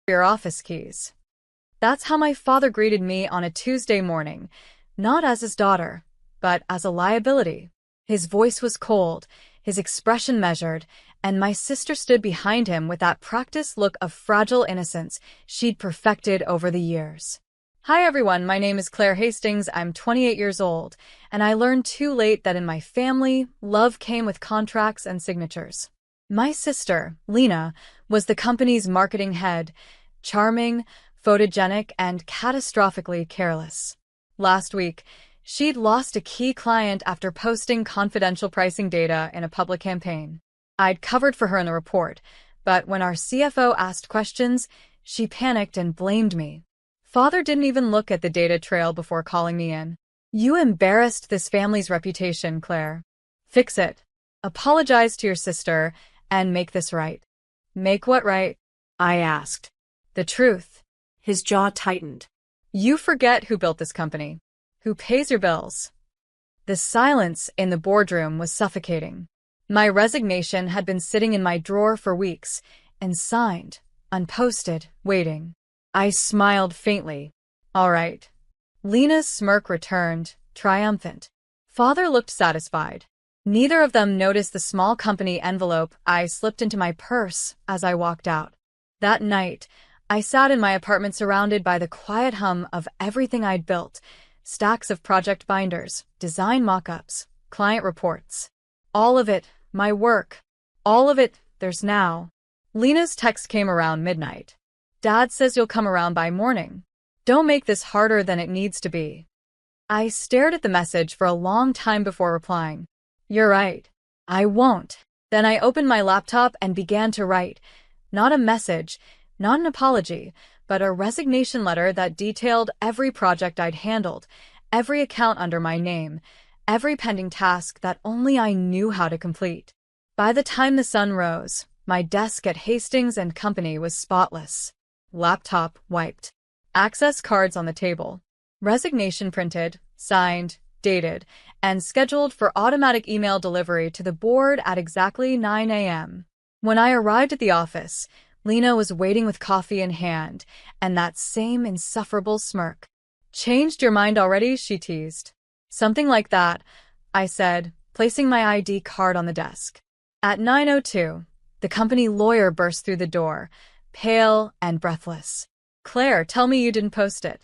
your office keys. That's how my father greeted me on a Tuesday morning, not as his daughter, but as a liability. His voice was cold, his expression measured, and my sister stood behind him with that practiced look of fragile innocence she'd perfected over the years. Hi everyone, my name is Claire Hastings, I'm 28 years old, and I learned too late that in my family, love came with contracts and signatures. My sister, Lena, was the company's marketing head, charming, photogenic, and catastrophically careless. Last week, she'd lost a key client after posting confidential pricing data in a public campaign. I'd covered for her in the report, but when our CFO asked questions, she panicked and blamed me. Father didn't even look at the data trail before calling me in. You embarrassed this family's reputation, Claire. Fix it. Apologize to your sister and make this right. Make what right? I asked. The truth. His jaw tightened. You forget who built this company. Who pays your bills? The silence in the boardroom was suffocating. My resignation had been sitting in my drawer for weeks, and signed, unposted, waiting. I smiled faintly. All right. Lena's smirk returned, triumphant. Father looked satisfied. Neither of them noticed the small company envelope I slipped into my purse as I walked out. That night, I sat in my apartment surrounded by the quiet hum of everything I'd built. Stacks of project binders, design mock-ups, client reports. All of it, my work. All of it, there's now. Lena's text came around midnight. Dad says you'll come around by morning. Don't make this harder than it needs to be. I stared at the message for a long time before replying. You're right. I won't. Then I opened my laptop and began to write. Not a message, not an apology, but a resignation letter that detailed every project I'd handled, every account under my name, every pending task that only I knew how to complete. By the time the sun rose, my desk at Hastings & Company was spotless. Laptop wiped. Access cards on the table. Resignation printed, signed, dated, and scheduled for automatic email delivery to the board at exactly 9 a.m. When I arrived at the office, Lena was waiting with coffee in hand, and that same insufferable smirk. Changed your mind already? She teased. Something like that, I said, placing my ID card on the desk. At 9:02, the company lawyer burst through the door, pale and breathless. Claire, tell me you didn't post it.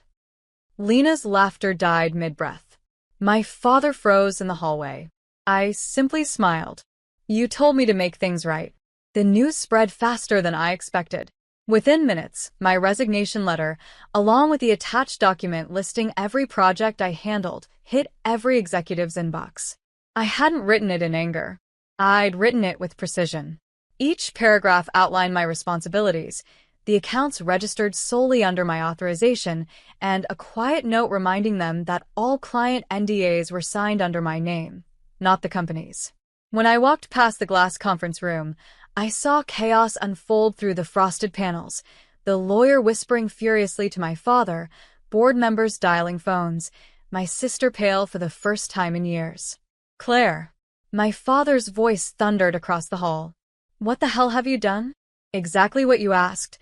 Lena's laughter died mid-breath. My father froze in the hallway. I simply smiled. You told me to make things right. The news spread faster than I expected. Within minutes, my resignation letter, along with the attached document listing every project I handled, hit every executive's inbox. I hadn't written it in anger. I'd written it with precision. Each paragraph outlined my responsibilities, the accounts registered solely under my authorization, and a quiet note reminding them that all client NDAs were signed under my name, not the company's. When I walked past the glass conference room, I saw chaos unfold through the frosted panels, the lawyer whispering furiously to my father, board members dialing phones, my sister pale for the first time in years. Claire. My father's voice thundered across the hall. What the hell have you done? Exactly what you asked,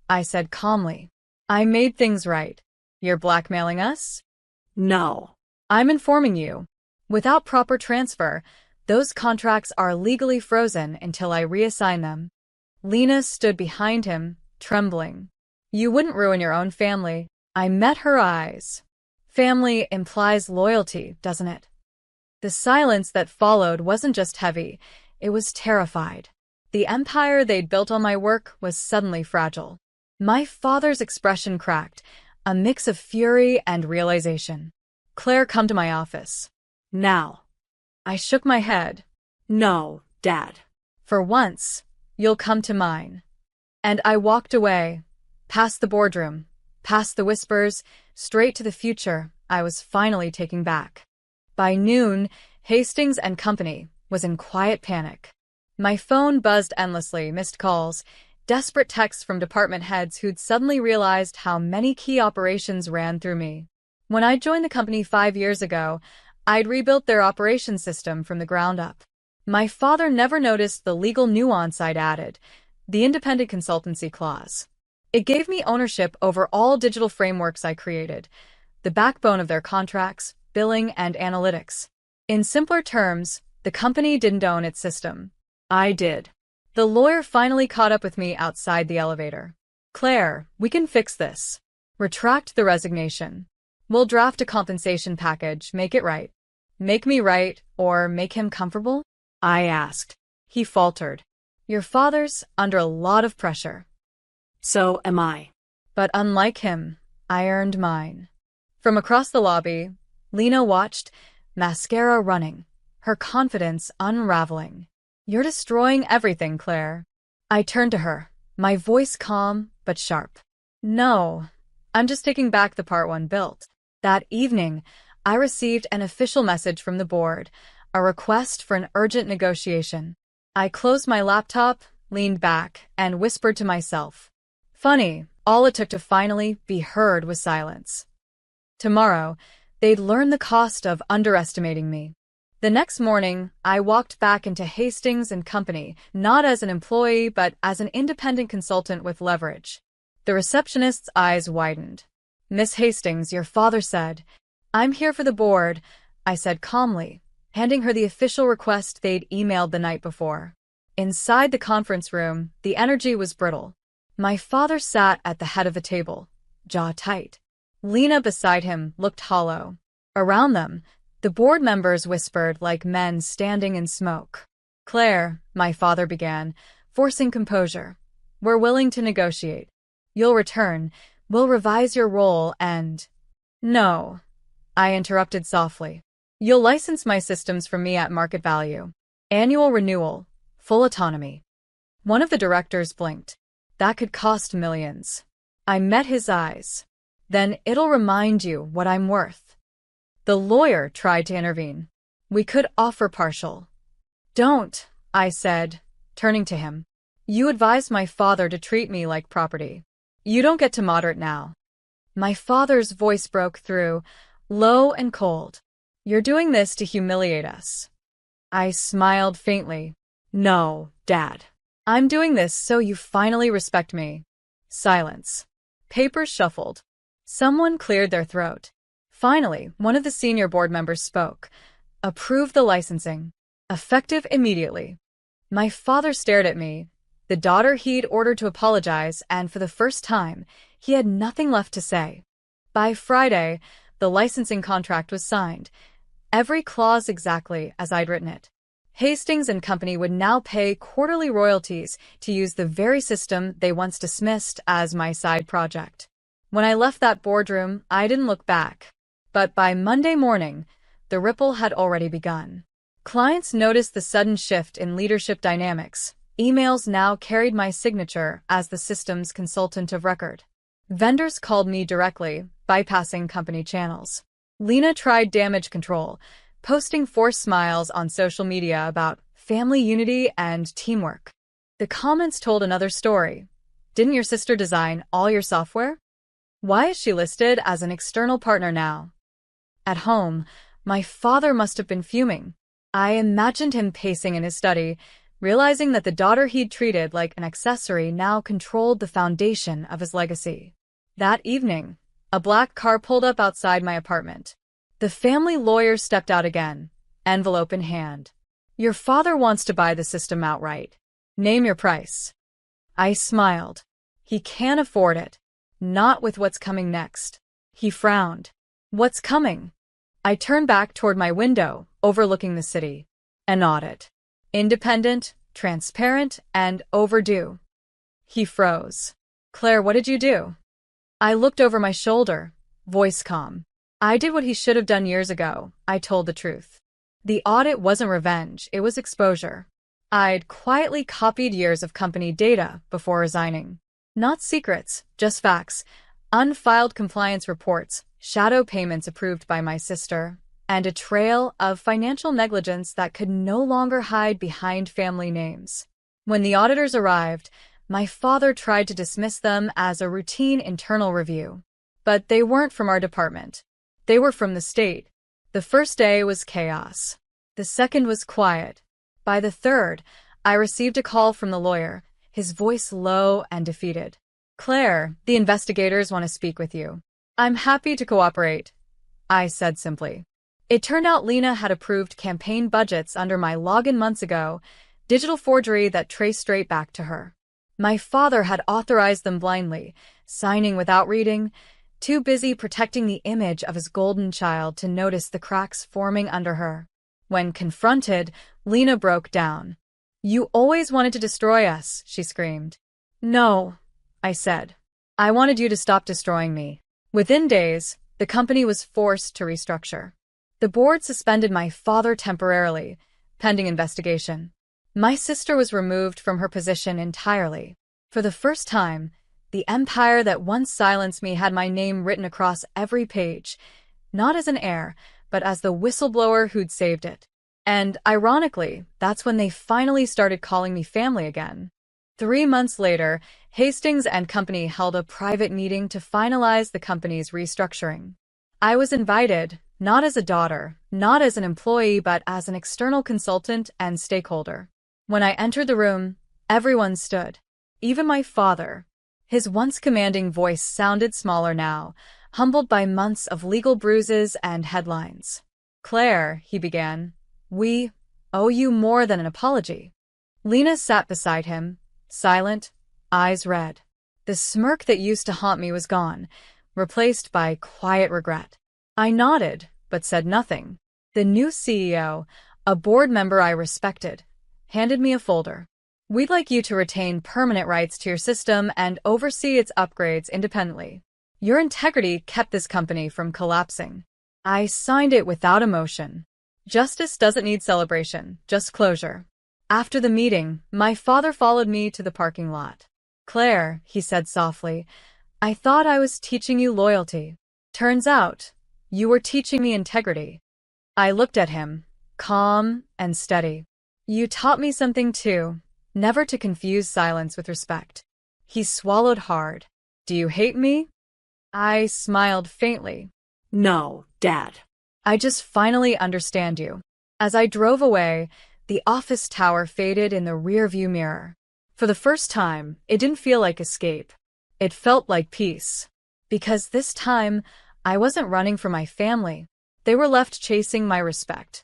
I said calmly. I made things right. You're blackmailing us? No. I'm informing you. Without proper transfer, those contracts are legally frozen until I reassign them. Lena stood behind him, trembling. You wouldn't ruin your own family. I met her eyes. Family implies loyalty, doesn't it? The silence that followed wasn't just heavy, it was terrified. The empire they'd built on my work was suddenly fragile. My father's expression cracked, a mix of fury and realization. Claire, come to my office. Now. I shook my head. No, Dad. For once, you'll come to mine. And I walked away, past the boardroom, past the whispers, straight to the future I was finally taking back. By noon, Hastings & Company was in quiet panic. My phone buzzed endlessly, missed calls, desperate texts from department heads who'd suddenly realized how many key operations ran through me. When I joined the company 5 years ago, I'd rebuilt their operations system from the ground up. My father never noticed the legal nuance I'd added, the independent consultancy clause. It gave me ownership over all digital frameworks I created, the backbone of their contracts, billing, and analytics. In simpler terms, the company didn't own its system. I did. The lawyer finally caught up with me outside the elevator. Claire, we can fix this. Retract the resignation. We'll draft a compensation package, make it right. Make me right, or make him comfortable? I asked. He faltered. Your father's under a lot of pressure. So am I. But unlike him, I earned mine. From across the lobby, Lena watched, mascara running, her confidence unraveling. You're destroying everything, Claire. I turned to her, my voice calm but sharp. No, I'm just taking back the part one built. That evening, I received an official message from the board, a request for an urgent negotiation. I closed my laptop, leaned back, and whispered to myself. Funny, all it took to finally be heard was silence. Tomorrow, they'd learn the cost of underestimating me. The next morning, I walked back into Hastings and Company, not as an employee, but as an independent consultant with leverage. The receptionist's eyes widened. Miss Hastings, your father said. I'm here for the board, I said calmly, handing her the official request they'd emailed the night before. Inside the conference room, the energy was brittle. My father sat at the head of the table, jaw tight. Lena beside him looked hollow. Around them, the board members whispered like men standing in smoke. Claire, my father began, forcing composure. We're willing to negotiate. You'll return, we'll revise your role and… No, I interrupted softly. You'll license my systems from me at market value. Annual renewal, full autonomy. One of the directors blinked. That could cost millions. I met his eyes. Then it'll remind you what I'm worth. The lawyer tried to intervene. We could offer partial. Don't, I said, turning to him. You advised my father to treat me like property. You don't get to moderate now. My father's voice broke through, low and cold. You're doing this to humiliate us. I smiled faintly. No, Dad. I'm doing this so you finally respect me. Silence. Papers shuffled. Someone cleared their throat. Finally, one of the senior board members spoke. Approve the licensing. Effective immediately. My father stared at me, the daughter he'd ordered to apologize, and for the first time, he had nothing left to say. By Friday, the licensing contract was signed. Every clause exactly as I'd written it. Hastings and Company would now pay quarterly royalties to use the very system they once dismissed as my side project. When I left that boardroom, I didn't look back. But by Monday morning, the ripple had already begun. Clients noticed the sudden shift in leadership dynamics. Emails now carried my signature as the system's consultant of record. Vendors called me directly, bypassing company channels. Lena tried damage control, posting forced smiles on social media about family unity and teamwork. The comments told another story. Didn't your sister design all your software? Why is she listed as an external partner now? At home, my father must have been fuming. I imagined him pacing in his study, realizing that the daughter he'd treated like an accessory now controlled the foundation of his legacy. That evening, a black car pulled up outside my apartment. The family lawyer stepped out again, envelope in hand. Your father wants to buy the system outright. Name your price. I smiled. He can't afford it. Not with what's coming next. He frowned. What's coming? I turned back toward my window, overlooking the city. An audit. Independent, transparent, and overdue. He froze. Claire, what did you do? I looked over my shoulder, voice calm. I did what he should have done years ago. I told the truth. The audit wasn't revenge, it was exposure. I'd quietly copied years of company data before resigning. Not secrets, just facts. Unfiled compliance reports, shadow payments approved by my sister, and a trail of financial negligence that could no longer hide behind family names. When the auditors arrived, my father tried to dismiss them as a routine internal review. But they weren't from our department. They were from the state. The first day was chaos. The second was quiet. By the third, I received a call from the lawyer, his voice low and defeated. Claire, the investigators want to speak with you. I'm happy to cooperate, I said simply. It turned out Lena had approved campaign budgets under my login months ago, digital forgery that traced straight back to her. My father had authorized them blindly, signing without reading, too busy protecting the image of his golden child to notice the cracks forming under her. When confronted, Lena broke down. You always wanted to destroy us, she screamed. No, I said. I wanted you to stop destroying me. Within days, the company was forced to restructure. The board suspended my father temporarily, pending investigation. My sister was removed from her position entirely. For the first time, the empire that once silenced me had my name written across every page, not as an heir, but as the whistleblower who'd saved it. And, ironically, that's when they finally started calling me family again. 3 months later, Hastings and Company held a private meeting to finalize the company's restructuring. I was invited, not as a daughter, not as an employee, but as an external consultant and stakeholder. When I entered the room, everyone stood. Even my father. His once commanding voice sounded smaller now, humbled by months of legal bruises and headlines. Claire, he began, we owe you more than an apology. Lena sat beside him, silent, eyes red. The smirk that used to haunt me was gone, replaced by quiet regret. I nodded, but said nothing. The new CEO, a board member I respected, handed me a folder. We'd like you to retain permanent rights to your system and oversee its upgrades independently. Your integrity kept this company from collapsing. I signed it without emotion. Justice doesn't need celebration, just closure. After the meeting, my father followed me to the parking lot. Claire, he said softly, I thought I was teaching you loyalty. Turns out, you were teaching me integrity. I looked at him, calm and steady. You taught me something too, never to confuse silence with respect. He swallowed hard. Do you hate me? I smiled faintly. No, Dad. I just finally understand you. As I drove away, the office tower faded in the rearview mirror. For the first time, it didn't feel like escape. It felt like peace. Because this time, I wasn't running for my family. They were left chasing my respect.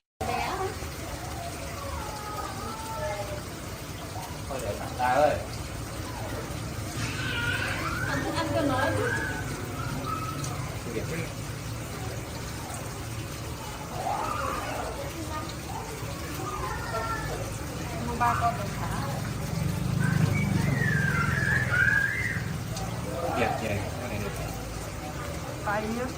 Dạ, dạ, cái này được.